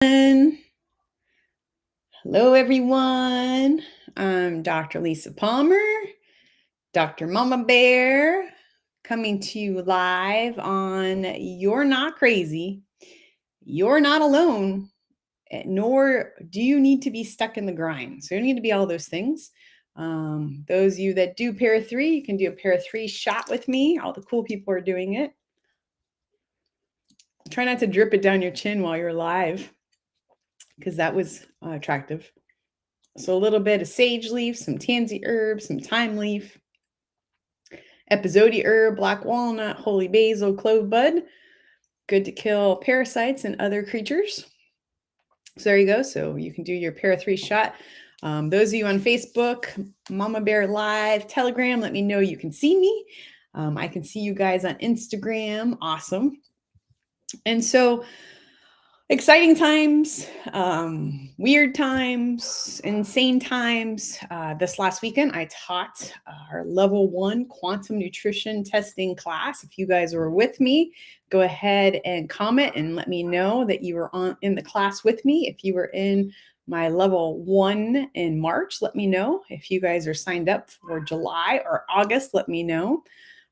Hello, everyone. I'm Dr. Lisa Palmer, Dr. Mama Bear, coming to you live on You're Not Crazy, You're Not Alone, nor do you need to be stuck in the grind. So you don't need to be all those things. Those of you that do Para 3, you can do a Para 3 shot with me. All the cool people are doing it. Try not to drip it down your chin while you're live, because that was attractive. So a little bit of sage leaf, some tansy herb, some thyme leaf, epizodi herb, black walnut, holy basil, clove bud. Good to kill parasites and other creatures. So there you go. So you can do your Para 3 shot. Those of you on Facebook, Mama Bear Live, Telegram, let me know you can see me. I can see you guys on Instagram. Awesome. And so exciting times, weird times, insane times. This last weekend, I taught our level 1 quantum nutrition testing class. If you guys were with me, go ahead and comment and let me know that you were in the class with me. If you were in my level 1 in March, let me know. If you guys are signed up for July or August, let me know.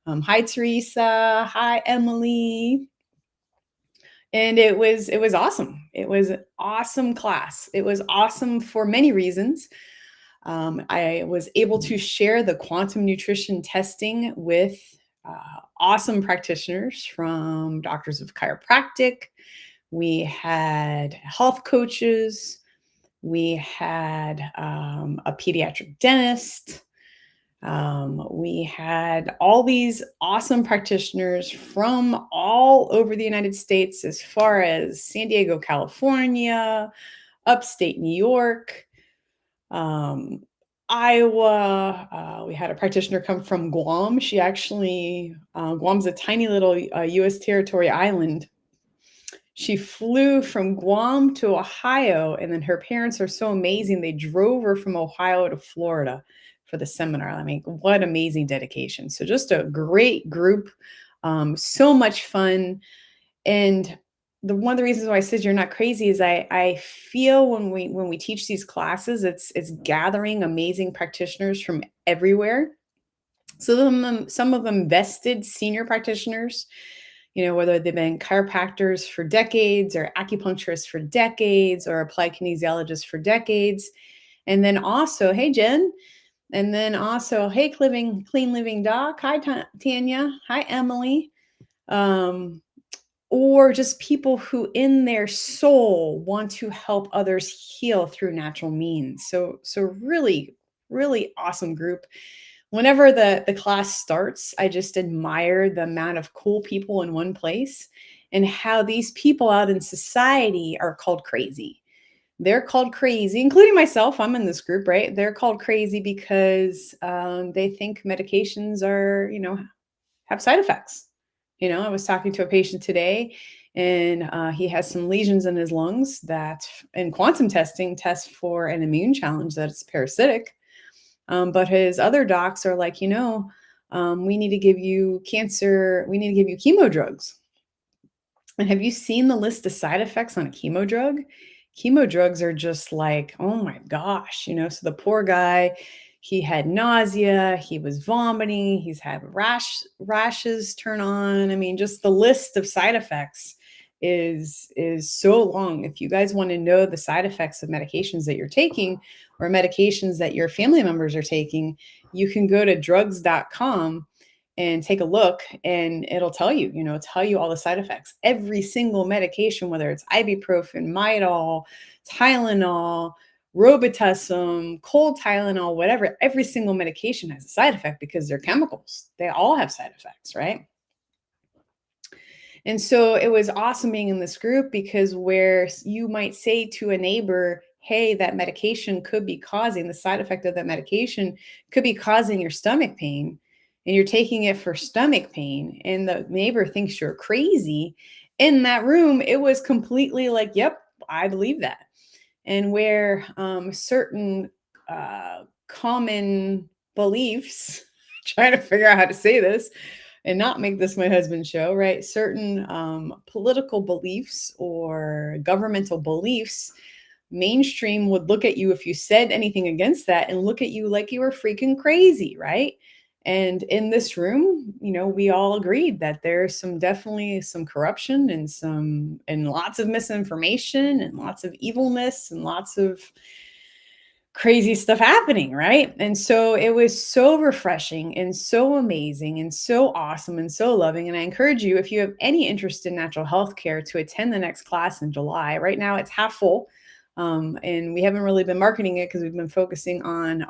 Hi, Teresa. Hi, Emily. And it was awesome. It was an awesome class. It was awesome for many reasons. I was able to share the quantum nutrition testing with awesome practitioners from doctors of chiropractic. We had health coaches. We had a pediatric dentist. We had all these awesome practitioners from all over the United States, as far as San Diego, California, upstate New York, Iowa. We had a practitioner come from Guam. She actually, Guam's a tiny little U.S. territory island. She flew from Guam to Ohio, and then her parents are so amazing. They drove her from Ohio to Florida for the seminar. I mean, what amazing dedication. So just a great group, so much fun. And one of the reasons why I said you're not crazy is I feel when we teach these classes, it's gathering amazing practitioners from everywhere. So some of them vested senior practitioners, whether they've been chiropractors for decades or acupuncturists for decades or applied kinesiologists for decades. And then also, hey, Jen. And then also, hey, Clean Living Doc. Hi, Tanya. Hi, Emily. Or just people who in their soul want to help others heal through natural means. So really, really awesome group. Whenever the class starts, I just admire the amount of cool people in one place and how these people out in society are called crazy. They're called crazy, including myself. I'm in this group, right? They're called crazy because they think medications are, have side effects. I was talking to a patient today, and he has some lesions in his lungs that, in quantum testing, test for an immune challenge that it's parasitic. But his other docs are like, we need to give you cancer, we need to give you chemo drugs. And have you seen the list of side effects on a chemo drug? Chemo drugs are just like, oh my gosh, so the poor guy, he had nausea, he was vomiting, he's had rashes turn on. I mean, just the list of side effects is so long. If you guys want to know the side effects of medications that you're taking or medications that your family members are taking, you can go to drugs.com and take a look, and it'll tell you, tell you all the side effects. Every single medication, whether it's ibuprofen, Midol, Tylenol, Robitussin, cold Tylenol, whatever, every single medication has a side effect because they're chemicals. They all have side effects, right? And so it was awesome being in this group, because where you might say to a neighbor, hey, that medication could be causing, the side effect of that medication could be causing your stomach pain, and you're taking it for stomach pain, and the neighbor thinks you're crazy. In that room, it was completely like, yep, I believe that. And where certain common beliefs, trying to figure out how to say this, and not make this my husband's show, right? Certain political beliefs or governmental beliefs, mainstream would look at you if you said anything against that and look at you like you were freaking crazy, right? And in this room, we all agreed that there's definitely some corruption and lots of misinformation and lots of evilness and lots of crazy stuff happening, right? And so it was so refreshing and so amazing and so awesome and so loving. And I encourage you, if you have any interest in natural health care, to attend the next class in July. Right now, it's half full. And we haven't really been marketing it because we've been focusing on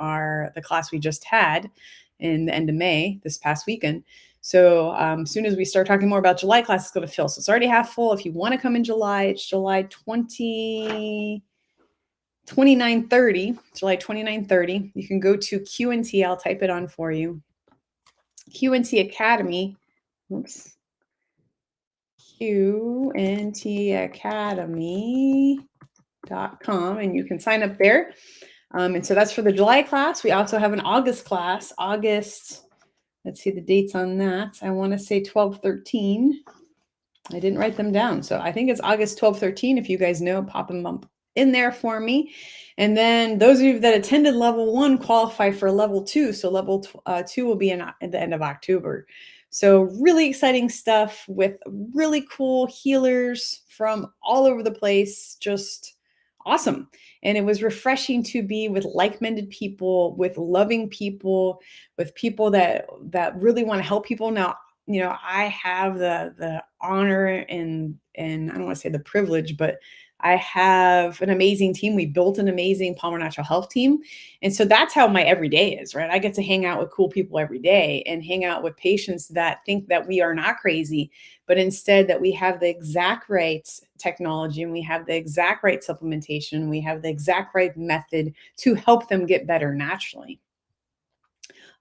the class we just had in the end of May this past weekend. So as soon as we start talking more about July class, it's going to fill. So it's already half full. If you want to come in July, it's July 2930, July 2930. You can go to QNT. I'll type it on for you. QNT Academy. Oops. QNTacademy.com, and you can sign up there. And so that's for the July class. We also have an August class. August, let's see the dates on that. I want to say 12/13. I didn't write them down. So I think it's August 12/13. If you guys know, pop them up in there for me. And then those of you that attended level 1 qualify for level 2. So level 2 will be at the end of October. So really exciting stuff with really cool healers from all over the place. Just awesome. And it was refreshing to be with like-minded people, with loving people, with people that really want to help people. Now, I have the honor and I don't want to say the privilege, but I have an amazing team. We built an amazing Palmer Natural Health team. And so that's how my everyday is, right? I get to hang out with cool people every day and hang out with patients that think that we are not crazy, but instead that we have the exact right technology and we have the exact right supplementation. We have the exact right method to help them get better naturally.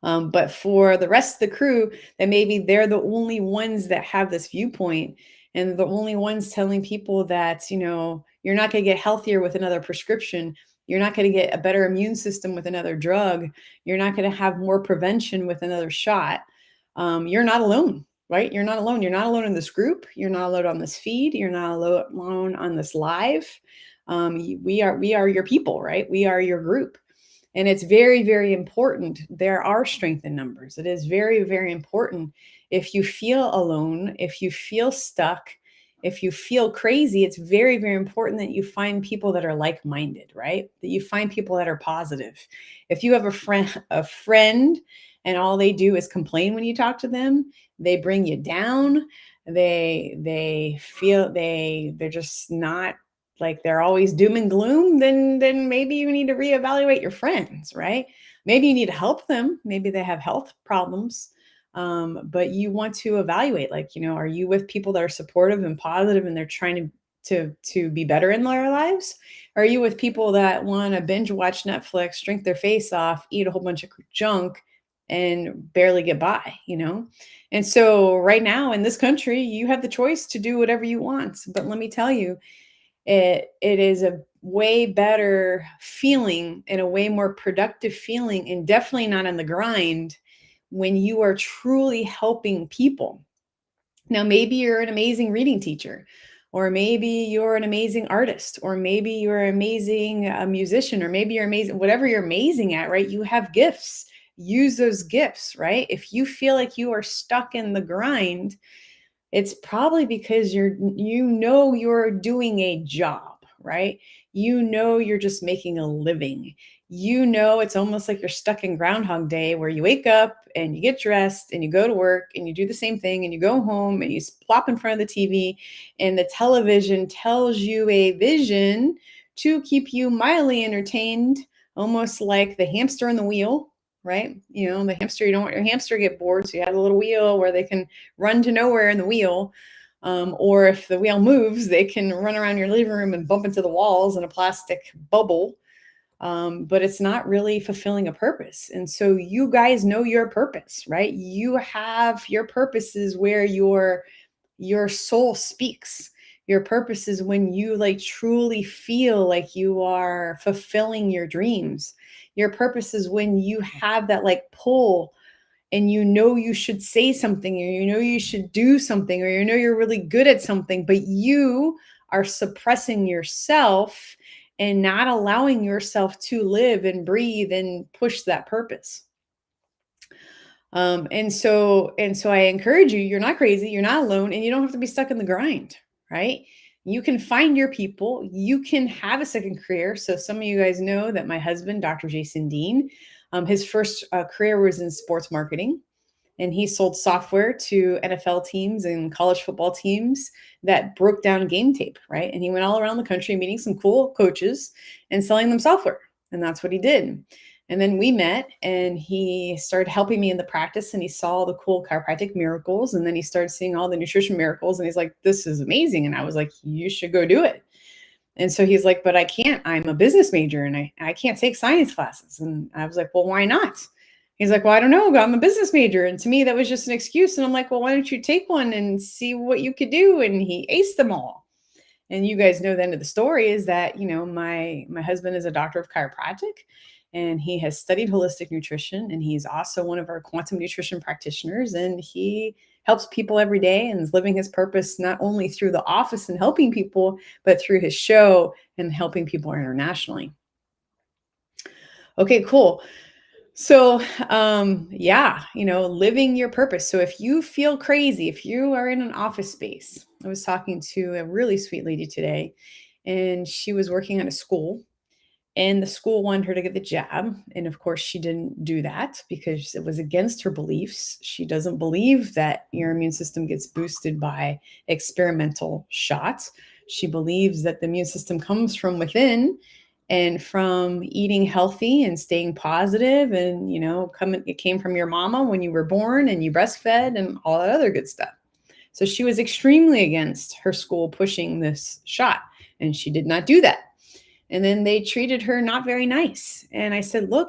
But for the rest of the crew, that maybe they're the only ones that have this viewpoint and the only ones telling people that, you're not going to get healthier with another prescription. You're not going to get a better immune system with another drug. You're not going to have more prevention with another shot. You're not alone, right? You're not alone. You're not alone in this group. You're not alone on this feed. You're not alone on this live. We are your people, right? We are your group. And it's very, very important. There are strength in numbers. It is very, very important. If you feel alone, if you feel stuck, if you feel crazy, it's very, very important that you find people that are like-minded, right? That you find people that are positive. If you have a friend and all they do is complain when you talk to them, they bring you down. They're just not, like, they're always doom and gloom, then maybe you need to reevaluate your friends, right? Maybe you need to help them. Maybe they have health problems. But you want to evaluate, like, are you with people that are supportive and positive and they're trying to be better in their lives? Or are you with people that want to binge watch Netflix, drink their face off, eat a whole bunch of junk and barely get by, And so right now in this country, you have the choice to do whatever you want. But let me tell you, it is a way better feeling and a way more productive feeling, and definitely not on the grind, when you are truly helping people. Now, maybe you're an amazing reading teacher, or maybe you're an amazing artist, or maybe you're an amazing musician, or maybe you're amazing, whatever you're amazing at, right? You have gifts. Use those gifts, right? If you feel like you are stuck in the grind, it's probably because you're doing a job, right? You're just making a living. It's almost like you're stuck in Groundhog Day, where you wake up and you get dressed and you go to work and you do the same thing and you go home and you plop in front of the TV, and the television tells you a vision to keep you mildly entertained, almost like the hamster in the wheel, right? The hamster, you don't want your hamster to get bored. So you have a little wheel where they can run to nowhere in the wheel. Or if the wheel moves, they can run around your living room and bump into the walls in a plastic bubble. But it's not really fulfilling a purpose. And so you guys know your purpose, right? You have your purposes where your soul speaks. Your purpose is when you truly feel like you are fulfilling your dreams. Your purpose is when you have that pull and you should say something, or you should do something, or you're really good at something, but you are suppressing yourself and not allowing yourself to live and breathe and push that purpose. And so I encourage you, you're not crazy, you're not alone, and you don't have to be stuck in the grind, right? You can find your people, you can have a second career. So some of you guys know that my husband, Dr. Jason Dean, his first career was in sports marketing, and he sold software to NFL teams and college football teams that broke down game tape, right? And he went all around the country meeting some cool coaches and selling them software. And that's what he did. And then we met, and he started helping me in the practice, and he saw all the cool chiropractic miracles. And then he started seeing all the nutrition miracles, and he's like, this is amazing. And I was like, you should go do it. And so he's like, but I can't, I'm a business major, and I can't take science classes. And I was like, well, why not? He's like, well, I don't know, I'm a business major. And to me, that was just an excuse. And I'm like, well, why don't you take one and see what you could do? And he aced them all. And you guys know the end of the story is that, my husband is a doctor of chiropractic, and he has studied holistic nutrition, and he's also one of our quantum nutrition practitioners, and he helps people every day and is living his purpose not only through the office and helping people, but through his show and helping people internationally. Okay, cool. So, yeah, living your purpose. So if you feel crazy, if you are in an office space, I was talking to a really sweet lady today, and she was working at a school, and the school wanted her to get the jab. And of course, she didn't do that because it was against her beliefs. She doesn't believe that your immune system gets boosted by experimental shots. She believes that the immune system comes from within and from eating healthy and staying positive, and it came from your mama when you were born and you breastfed and all that other good stuff. So she was extremely against her school pushing this shot, and she did not do that. And then they treated her not very nice. And I said, look,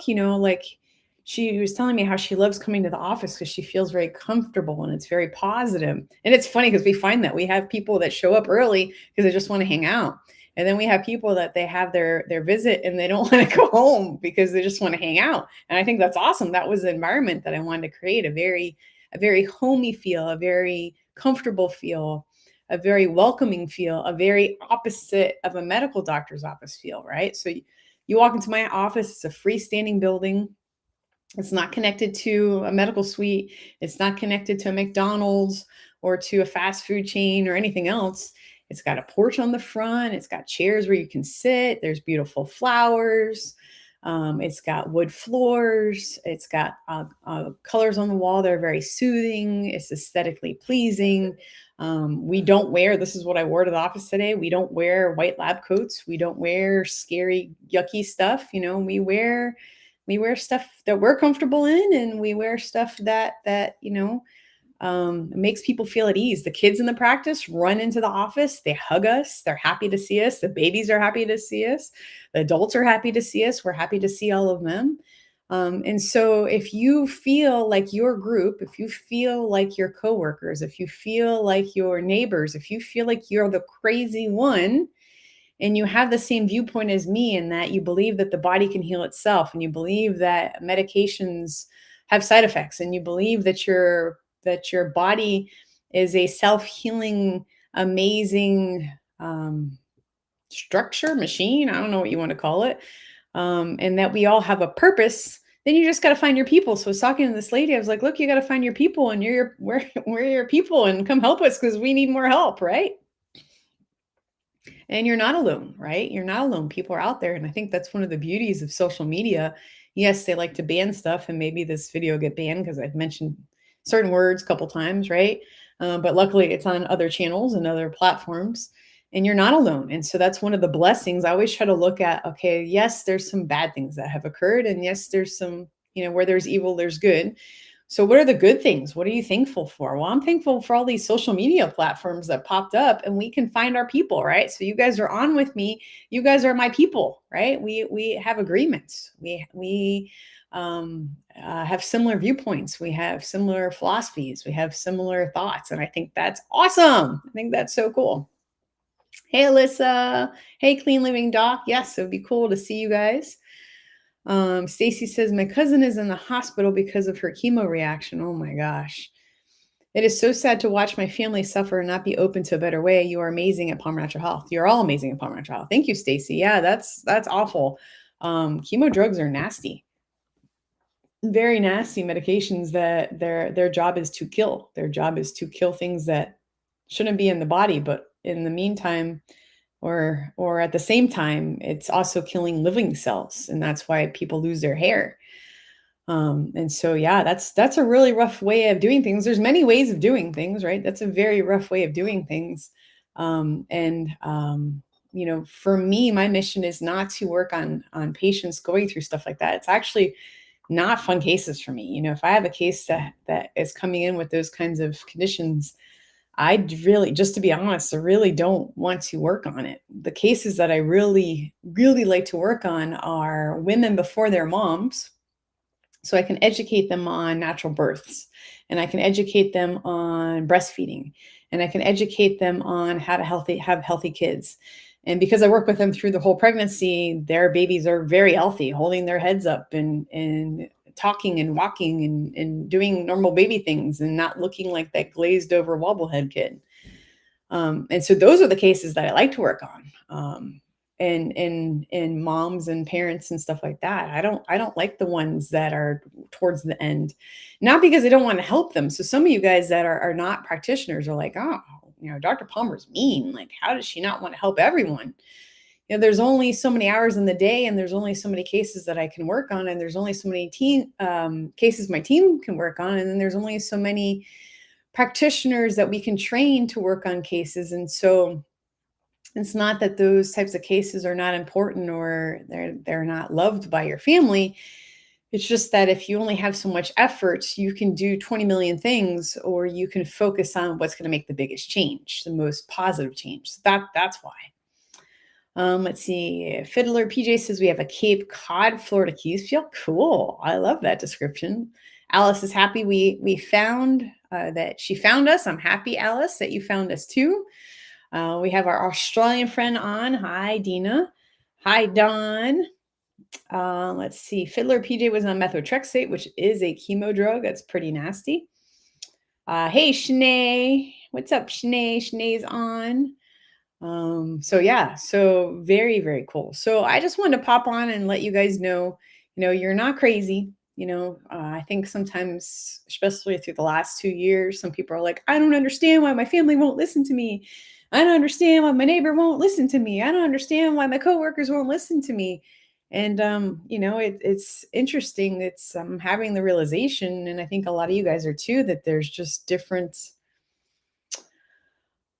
she was telling me how she loves coming to the office because she feels very comfortable and it's very positive. And it's funny because we find that we have people that show up early because they just want to hang out. And then we have people that they have their visit and they don't want to go home because they just want to hang out. And I think that's awesome. That was the environment that I wanted to create, a very homey feel, a very comfortable feel, a very welcoming feel, a very opposite of a medical doctor's office feel, right? So you walk into my office, it's a freestanding building. It's not connected to a medical suite. It's not connected to a McDonald's or to a fast food chain or anything else. It's got a porch on the front. It's got chairs where you can sit. There's beautiful flowers. It's got wood floors. It's got colors on the wall that are very soothing. It's aesthetically pleasing. We don't wear, this is what I wore to the office today. We don't wear white lab coats. We don't wear scary, yucky stuff. We wear stuff that we're comfortable in, and we wear stuff that makes people feel at ease. The kids in the practice run into the office. They hug us. They're happy to see us. The babies are happy to see us. The adults are happy to see us. We're happy to see all of them. And so if you feel like your group, if you feel like your coworkers, if you feel like your neighbors, if you feel like you're the crazy one, and you have the same viewpoint as me in that you believe that the body can heal itself, and you believe that medications have side effects, and you believe that your body is a self-healing, amazing structure, machine, I don't know what you want to call it, and that we all have a purpose, then you just got to find your people. So I was talking to this lady, I was like, look, you got to find your people, and we're your people, and come help us because we need more help, right? And you're not alone, right? You're not alone. People are out there. And I think that's one of the beauties of social media. Yes, they like to ban stuff, and maybe this video get banned because I've mentioned certain words a couple times, right? But luckily it's on other channels and other platforms, and you're not alone. And so that's one of the blessings. I always try to look at, okay, yes, there's some bad things that have occurred. And yes, there's some, where there's evil, there's good. So what are the good things? What are you thankful for? Well, I'm thankful for all these social media platforms that popped up, and we can find our people, right? So you guys are on with me. You guys are my people, right? We have agreements. We have similar viewpoints. We have similar philosophies. We have similar thoughts. And I think that's awesome. I think that's so cool. Hey, Alyssa. Hey, Clean Living Doc. Yes, it would be cool to see you guys. Stacy says, my cousin is in the hospital because of her chemo reaction. Oh my gosh. It is so sad to watch my family suffer and not be open to a better way. You are amazing at Palmer Natural Health. You're all amazing at Palmer Natural Health. Thank you, Stacy. Yeah, that's awful. Chemo drugs are nasty, very nasty medications that their job is to kill. Their job is to kill things that shouldn't be in the body, but in the meantime, or at the same time, it's also killing living cells, and that's why people lose their hair. And so, yeah, that's a really rough way of doing things. There's many ways of doing things, right? That's a very rough way of doing things. And for me, my mission is not to work on patients going through stuff like that. It's actually not fun cases for me. If I have a case that is coming in with those kinds of conditions, I really, just to be honest, I really don't want to work on it. The cases that I really, really like to work on are women before their moms, so I can educate them on natural births, and I can educate them on breastfeeding, and I can educate them on how to have healthy kids. And because I work with them through the whole pregnancy, their babies are very healthy, holding their heads up and talking and walking and doing normal baby things and not looking like that glazed over wobblehead kid. And so those are the cases that I like to work on. And moms and parents and stuff like that. I don't like the ones that are towards the end, not because I don't want to help them. So some of you guys that are not practitioners are like, oh, Dr. Palmer's mean. Like, how does she not want to help everyone? There's only so many hours in the day, and there's only so many cases that I can work on, and there's only so many cases my team can work on, and then there's only so many practitioners that we can train to work on cases. And so it's not that those types of cases are not important or they're not loved by your family. It's just that if you only have so much effort, you can do 20 million things, or you can focus on what's going to make the biggest change, the most positive change. So that's why. Let's see. Fiddler PJ says we have a Cape Cod, Florida Keys feel. Cool. I love that description. Alice is happy we found that she found us. I'm happy, Alice, that you found us too. We have our Australian friend on. Hi, Dina. Hi, Don. Let's see. Fiddler PJ was on methotrexate, which is a chemo drug. That's pretty nasty. Hey, Shanae. What's up, Shanae? Shanae's on. So very, very cool. So I just wanted to pop on and let you guys know, you're not crazy. I think sometimes, especially through the last 2 years, some people are like, I don't understand why my family won't listen to me. I don't understand why my neighbor won't listen to me. I don't understand why my coworkers won't listen to me. And it's interesting. It's having the realization, and I think a lot of you guys are too, that there's just different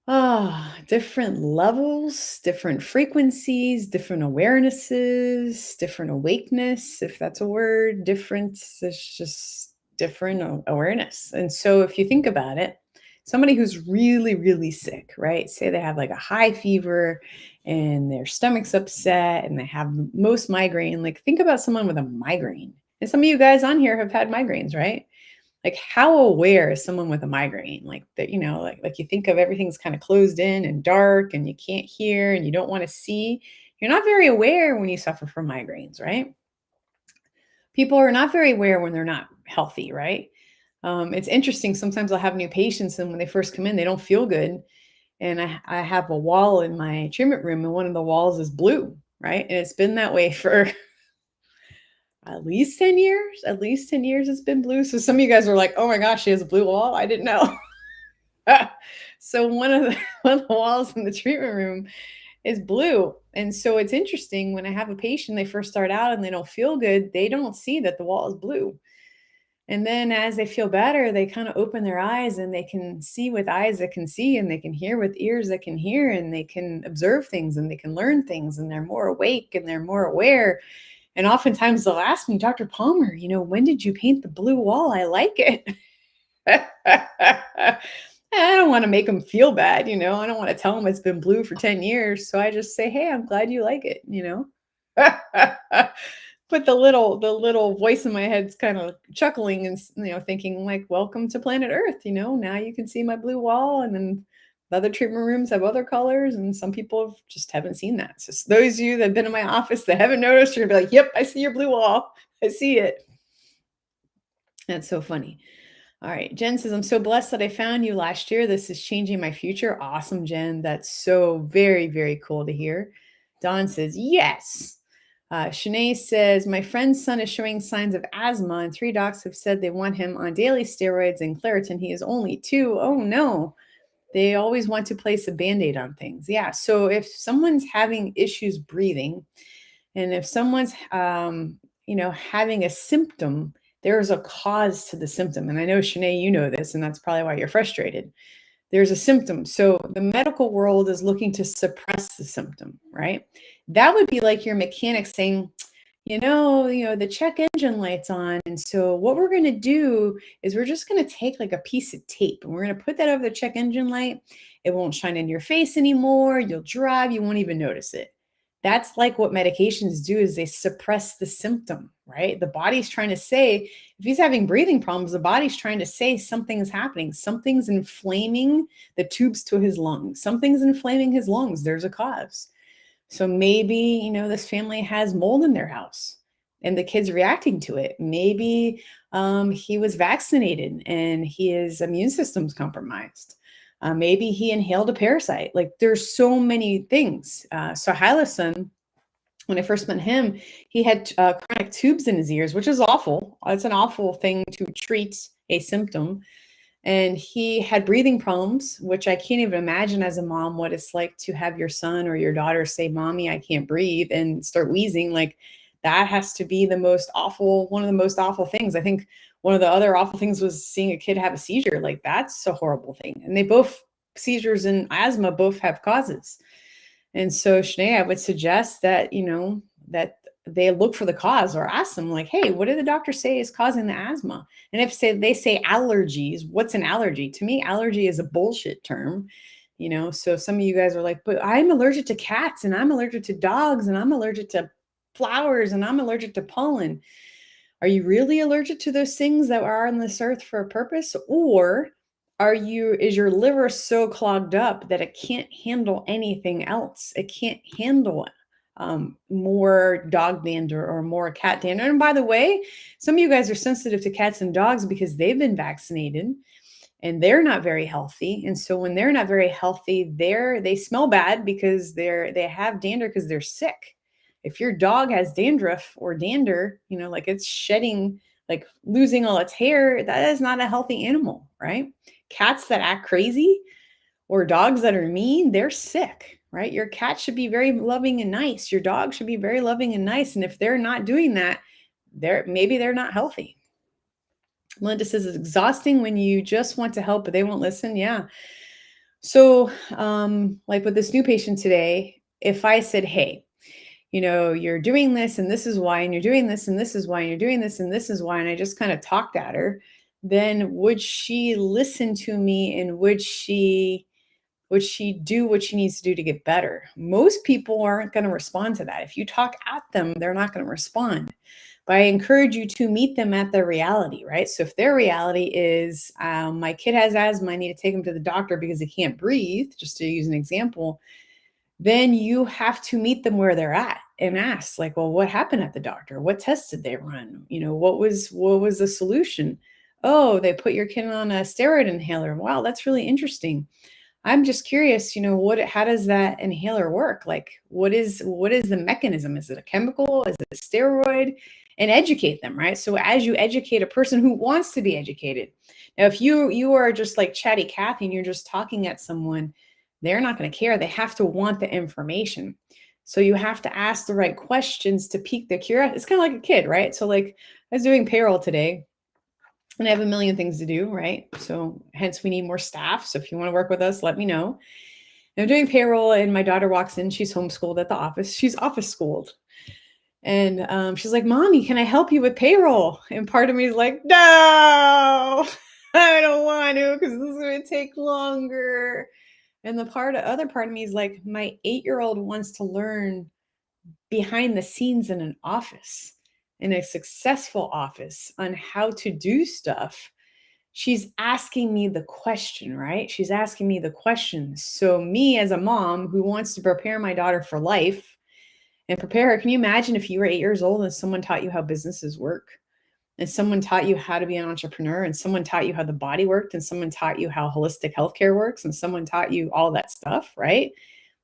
levels, different frequencies, different awarenesses, different awakeness, if that's a word, difference. There's just different awareness. And so if you think about it, somebody who's really, really sick, right? Say they have like a high fever and their stomach's upset and they have most migraine. Like, think about someone with a migraine. And some of you guys on here have had migraines, right? Like, how aware is someone with a migraine? Like that, like you think of everything's kind of closed in and dark and you can't hear and you don't want to see. You're not very aware when you suffer from migraines, right? People are not very aware when they're not healthy, right? It's interesting. Sometimes I'll have new patients, and when they first come in, they don't feel good. And I have a wall in my treatment room, and one of the walls is blue, right? And it's been that way for at least 10 years. At least 10 years it's been blue. So some of you guys are like, oh my gosh, she has a blue wall. I didn't know. So one of the walls in the treatment room is blue. And so it's interesting, when I have a patient, they first start out and they don't feel good, they don't see that the wall is blue. And then as they feel better, they kind of open their eyes and they can see with eyes that can see, and they can hear with ears that can hear, and they can observe things and they can learn things, and they're more awake and they're more aware. And oftentimes they'll ask me, Dr. Palmer, when did you paint the blue wall? I like it. I don't want to make them feel bad. I don't want to tell them it's been blue for 10 years. So I just say, hey, I'm glad you like it, But the little voice in my head's kind of chuckling and, thinking like, welcome to planet Earth. Now you can see my blue wall. And then The other treatment rooms have other colors, and some people just haven't seen that. So those of you that have been in my office that haven't noticed, you're gonna be like, "Yep, I see your blue wall. I see it." That's so funny. All right. Jen says, I'm so blessed that I found you last year. This is changing my future. Awesome, Jen. That's so very, very cool to hear. Don says, yes. Shanae says, my friend's son is showing signs of asthma, and 3 docs have said they want him on daily steroids and Claritin. He is only 2. Oh, no. They always want to place a band aid on things. Yeah. So if someone's having issues breathing, and if someone's, having a symptom, there's a cause to the symptom. And I know, Shanae, you know this, and that's probably why you're frustrated. There's a symptom. So the medical world is looking to suppress the symptom, right? That would be like your mechanic saying, the check engine light's on. And so what we're going to do is we're just going to take like a piece of tape and we're going to put that over the check engine light. It won't shine in your face anymore. You'll drive. You won't even notice it. That's like what medications do, is they suppress the symptom, right? The body's trying to say, if he's having breathing problems, the body's trying to say something's happening. Something's inflaming the tubes to his lungs. Something's inflaming his lungs. There's a cause. So maybe, this family has mold in their house and the kid's reacting to it. Maybe he was vaccinated and his immune system's compromised. Maybe he inhaled a parasite. Like, there's so many things. So Hylason, when I first met him, he had chronic tubes in his ears, which is awful. It's an awful thing to treat a symptom. And he had breathing problems, which I can't even imagine as a mom what it's like to have your son or your daughter say, Mommy, I can't breathe, and start wheezing. Like, that has to be one of the most awful things. I think one of the other awful things was seeing a kid have a seizure. Like, that's a horrible thing. And seizures and asthma both have causes. And so, Shanae, I would suggest that, that they look for the cause, or ask them like, hey, what did the doctor say is causing the asthma? And if they say allergies, what's an allergy? To me, allergy is a bullshit term. So some of you guys are like, but I'm allergic to cats, and I'm allergic to dogs, and I'm allergic to flowers, and I'm allergic to pollen. Are you really allergic to those things that are on this earth for a purpose? Or is your liver so clogged up that it can't handle anything else? It can't handle more dog dander or more cat dander. And by the way, some of you guys are sensitive to cats and dogs because they've been vaccinated and they're not very healthy. And so when they're not very healthy, they smell bad because they have dander because they're sick. If your dog has dandruff or dander, like it's shedding, like losing all its hair, that is not a healthy animal, right? Cats that act crazy or dogs that are mean, they're sick, right? Your cat should be very loving and nice. Your dog should be very loving and nice. And if they're not doing that, maybe they're not healthy. Melinda says it's exhausting when you just want to help, but they won't listen. Yeah. So, like with this new patient today, if I said, hey, you're doing this and this is why, and you're doing this and this is why, and you're doing this and this is why, and I just kind of talked at her, then would she listen to me, and would she do what she needs to do to get better? Most people aren't going to respond to that. If you talk at them, they're not going to respond. But I encourage you to meet them at their reality, right? So if their reality is, my kid has asthma, I need to take him to the doctor because he can't breathe, just to use an example, then you have to meet them where they're at and ask, like, well, what happened at the doctor? What tests did they run? What was the solution? Oh, they put your kid on a steroid inhaler. Wow, that's really interesting. I'm just curious, how does that inhaler work? Like, what is the mechanism? Is it a chemical? Is it a steroid? And educate them, right? So as you educate a person who wants to be educated. Now, if you are just like chatty Cathy and you're just talking at someone, they're not going to care. They have to want the information. So you have to ask the right questions to pique their curiosity. It's kind of like a kid, right? So like, I was doing payroll today, and I have a million things to do, right? So hence we need more staff. So if you want to work with us, let me know. And I'm doing payroll, and my daughter walks in. She's homeschooled at the office. She's office schooled. And she's like, Mommy, can I help you with payroll? And part of me is like, no, I don't want to, because this is going to take longer. And the other part of me is like, my 8-year-old wants to learn behind the scenes in an office, in a successful office, on how to do stuff. she's asking me the question, right? She's asking me the question. So, me as a mom who wants to prepare my daughter for life and prepare her, can you imagine if you were 8 years old and someone taught you how businesses work? And someone taught you how to be an entrepreneur, and someone taught you how the body worked, and someone taught you how holistic healthcare works, and someone taught you all that stuff, right?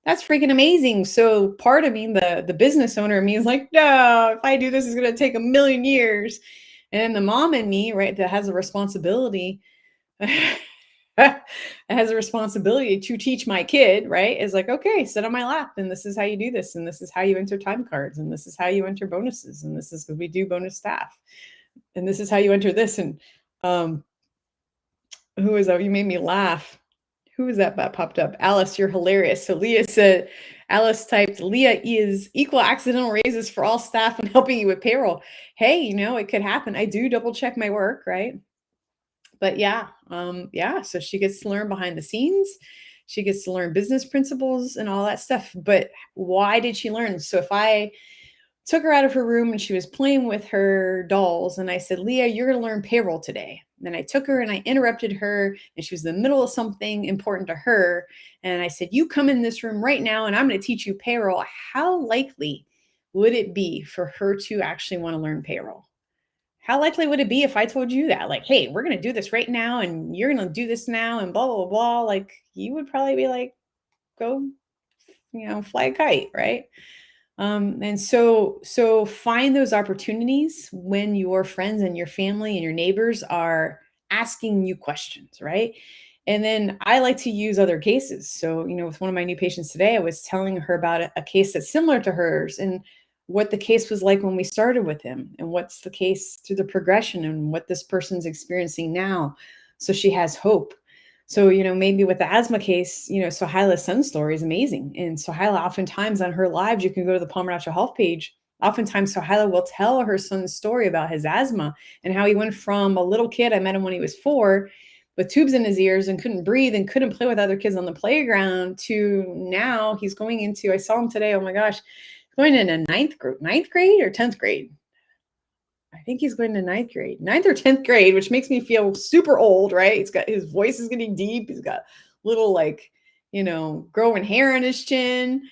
That's freaking amazing. So part of me, the business owner of me is like, no, if I do this, it's gonna take a million years. And the mom in me, right, that has a responsibility, has a responsibility to teach my kid, right, is like, okay, sit on my lap, and this is how you do this, and this is how you enter time cards, and this is how you enter bonuses, and this is because we do bonus staff, and this is how you enter this. And um, who is that? You made me laugh. Who is that popped up? Alice, you're hilarious. So Leah said, Alice typed, Leah is equal accidental raises for all staff and helping you with payroll. Hey, it could happen. I do double check my work, right? But yeah. So she gets to learn behind the scenes. She gets to learn business principles and all that stuff. But why did she learn? So if I took her out of her room and she was playing with her dolls, and I said, Leah, you're going to learn payroll today. And then I took her and I interrupted her, and she was in the middle of something important to her. And I said, you come in this room right now and I'm going to teach you payroll. How likely would it be for her to actually want to learn payroll? How likely would it be if I told you that? Like, hey, we're going to do this right now and you're going to do this now and blah, blah, blah. Like, you would probably be like, go, fly a kite, right? And so find those opportunities when your friends and your family and your neighbors are asking you questions, right? And then I like to use other cases. So, with one of my new patients today, I was telling her about a case that's similar to hers, and what the case was like when we started with him, and what's the case through the progression, and what this person's experiencing now. So she has hope. So, maybe with the asthma case, Sohaila's son's story is amazing. And Sohaila, oftentimes on her lives, you can go to the Palmer Natural Health page. Oftentimes, Sohaila will tell her son's story about his asthma and how he went from a little kid. I met him when he was 4 with tubes in his ears and couldn't breathe and couldn't play with other kids on the playground, to now he's going into, I saw him today, oh my gosh, going in a ninth grade or 10th grade. I think he's going to ninth or 10th grade, which makes me feel super old, right? His voice is getting deep. He's got little, growing hair on his chin.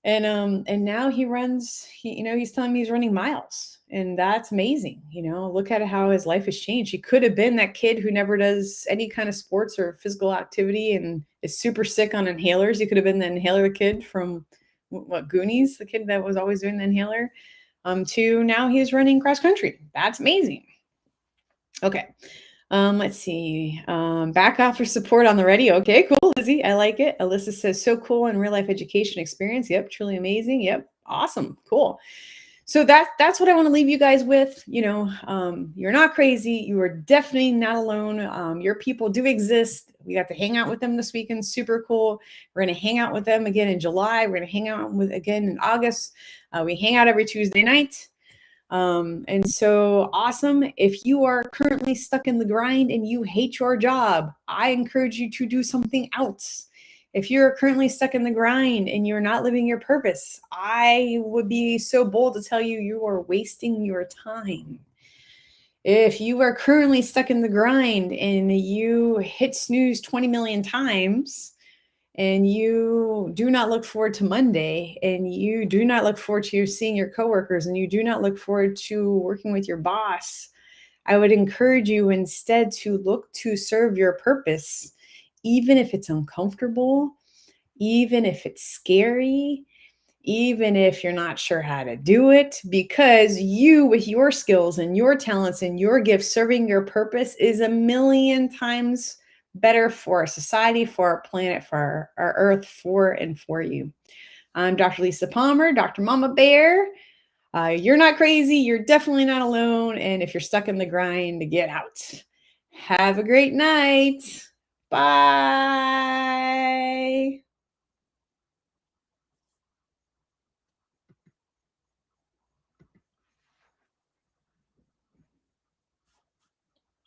And now he runs, he's telling me he's running miles, and that's amazing. Look at how his life has changed. He could have been that kid who never does any kind of sports or physical activity and is super sick on inhalers. He could have been the inhaler kid from Goonies, the kid that was always doing the inhaler. To now he's running cross country. That's amazing. Okay. Let's see. Back offer support on the radio. Okay, cool, Lizzie. I like it. Alyssa says, so cool and real life education experience. Yep, truly amazing. Yep, awesome, cool. So that's what I want to leave you guys with. You're not crazy. You are definitely not alone. Your people do exist. We got to hang out with them this weekend. Super cool. We're going to hang out with them again in July. We're going to hang out again in August. We hang out every Tuesday night. And so awesome. If you are currently stuck in the grind and you hate your job, I encourage you to do something else. If you're currently stuck in the grind and you're not living your purpose, I would be so bold to tell you, you are wasting your time. If you are currently stuck in the grind and you hit snooze 20 million times, and you do not look forward to Monday, and you do not look forward to seeing your coworkers, and you do not look forward to working with your boss, I would encourage you instead to look to serve your purpose, even if it's uncomfortable, even if it's scary, even if you're not sure how to do it, because you, with your skills and your talents and your gifts, serving your purpose is a million times better for our society, for our planet, for our earth, for and for you. I'm Dr. Lisa Palmer, Dr. Mama Bear. You're not crazy. You're definitely not alone. And if you're stuck in the grind, get out. Have a great night. Bye.